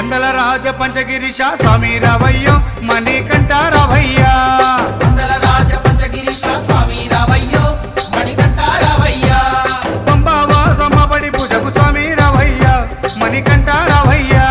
పందల రాజ పంచగిరిశ స్వామి రావయ్యో మణికంఠ రావయ్యా పందల రాజ పంచగిరిశ స్వామి రావయ్యో మణికంఠ రావయ్యా పంబావాసమ్మబడి పూజకు స్వామి రావయ్యా మణికంఠ రావయ్యా